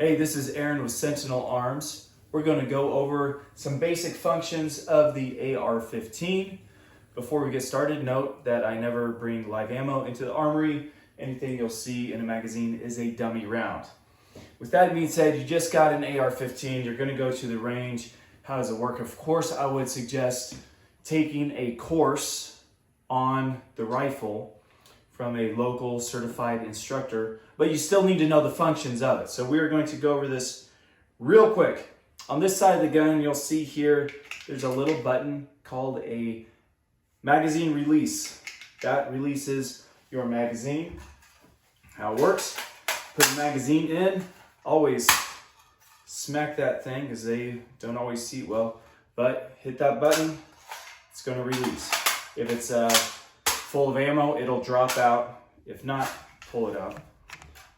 Hey, this is Aaron with Sentinel Arms. We're going to go over some basic functions of the AR-15. Before we get started, note that I never bring live ammo into the armory. Anything you'll see in a magazine is a dummy round. With that being said, you just got an AR-15, you're going to go to the range. How does it work? Of course, I would suggest taking a course on the rifle from a local certified instructor, but you still need to know the functions of it. So we are going to go over this real quick. On this side of the gun, you'll see here, there's a little button called a magazine release. That releases your magazine. How it works, put the magazine in, always smack that thing because they don't always seat well, but hit that button, it's going to release. If it's full of ammo, it'll drop out. If not, pull it out.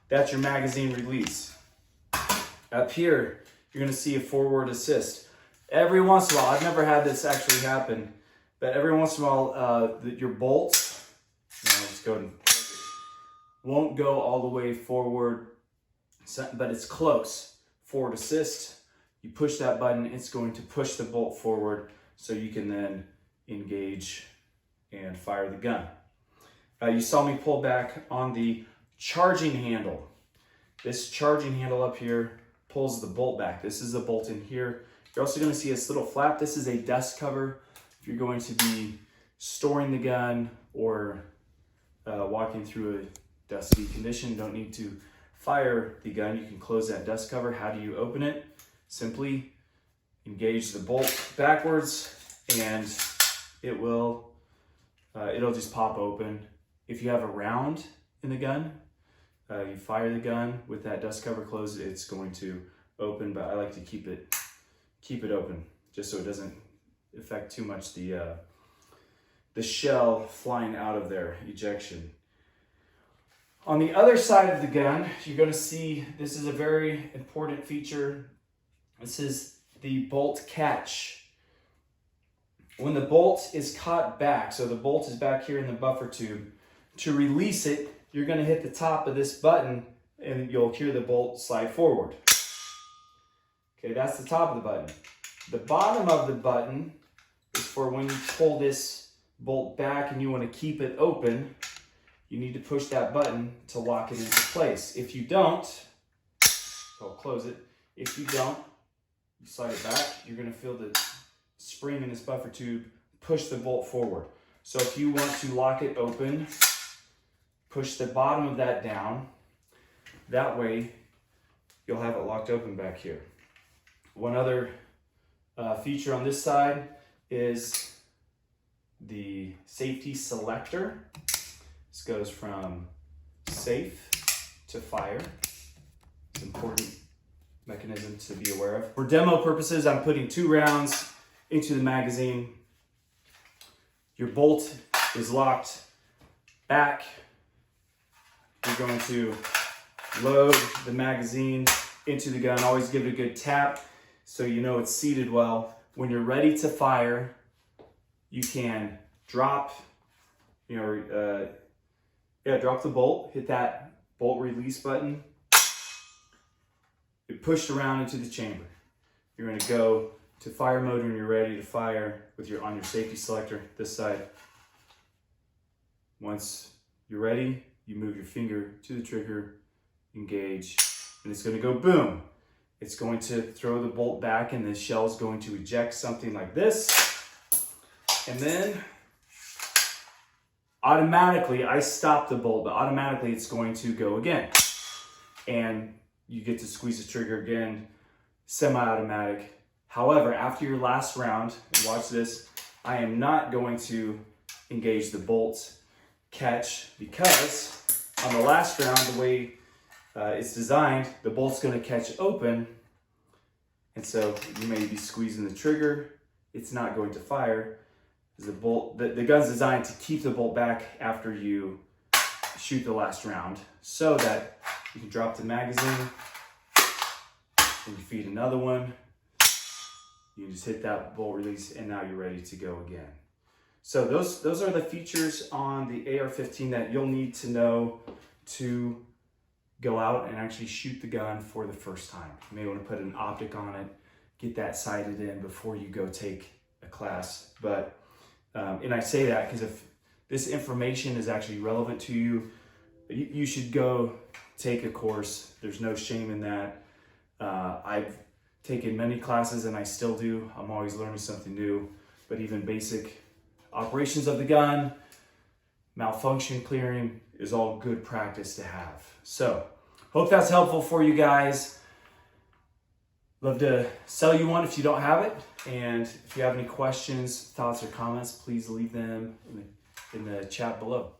That's your magazine release. Up here, you're going to see a forward assist. Every once in a while, I've never had this actually happen, but every once in a while, your bolts, just go and won't go all the way forward, but it's close. Forward assist, you push that button, it's going to push the bolt forward so you can then engage and fire the gun. You saw me pull back on the charging handle. This charging handle up here pulls the bolt back. This is the bolt in here. You're also going to see this little flap. This is a dust cover. If you're going to be storing the gun or walking through a dusty condition, don't need to fire the gun, you can close that dust cover. How do you open it? Simply engage the bolt backwards and it'll just pop open. If you have a round in the gun, you fire the gun with that dust cover closed, it's going to open, but I like to keep it open just so it doesn't affect too much the shell flying out of their ejection. On the other side of the gun, you're going to see this is a very important feature. This is the bolt catch. When the bolt is caught back, so the bolt is back here in the buffer tube, to release it, you're going to hit the top of this button and you'll hear the bolt slide forward. Okay, that's the top of the button. The bottom of the button is for when you pull this bolt back and you want to keep it open, you need to push that button to lock it into place. If you don't, I'll close it. If you don't, you slide it back, you're going to feel the spring in this buffer tube push the bolt forward. So if you want to lock it open, push the bottom of that down. That way, you'll have it locked open back here. One other feature on this side is the safety selector. This goes from safe to fire. It's an important mechanism to be aware of. For demo purposes, I'm putting 2 rounds into the magazine. Your bolt is locked back. You're going to load the magazine into the gun. Always give it a good tap so you know it's seated well. When you're ready to fire, you can drop the bolt, hit that bolt release button. It pushed around into the chamber. You're going to go to fire mode when you're ready to fire on your safety selector, this side. Once you're ready, you move your finger to the trigger, engage, and it's going to go boom. It's going to throw the bolt back and the shell is going to eject something like this. And then automatically, I stop the bolt, but automatically it's going to go again. And you get to squeeze the trigger again, semi-automatic. However, after your last round, and watch this, I am not going to engage the bolt catch because on the last round, the way it's designed, the bolt's going to catch open. And so you may be squeezing the trigger. It's not going to fire. The gun's designed to keep the bolt back after you shoot the last round so that you can drop the magazine and you feed another one. You just hit that bolt release and now you're ready to go again. So those are the features on the AR-15 that you'll need to know to go out and actually shoot the gun for the first time. You may want to put an optic on it, get that sighted in before you go take a class. But, and I say that because if this information is actually relevant to you, you should go take a course. There's no shame in that. I've taken many classes and I still do. I'm always learning something new, but even basic operations of the gun, malfunction clearing is all good practice to have. So, hope that's helpful for you guys. Love to sell you one if you don't have it. And if you have any questions, thoughts, or comments, please leave them in the chat below.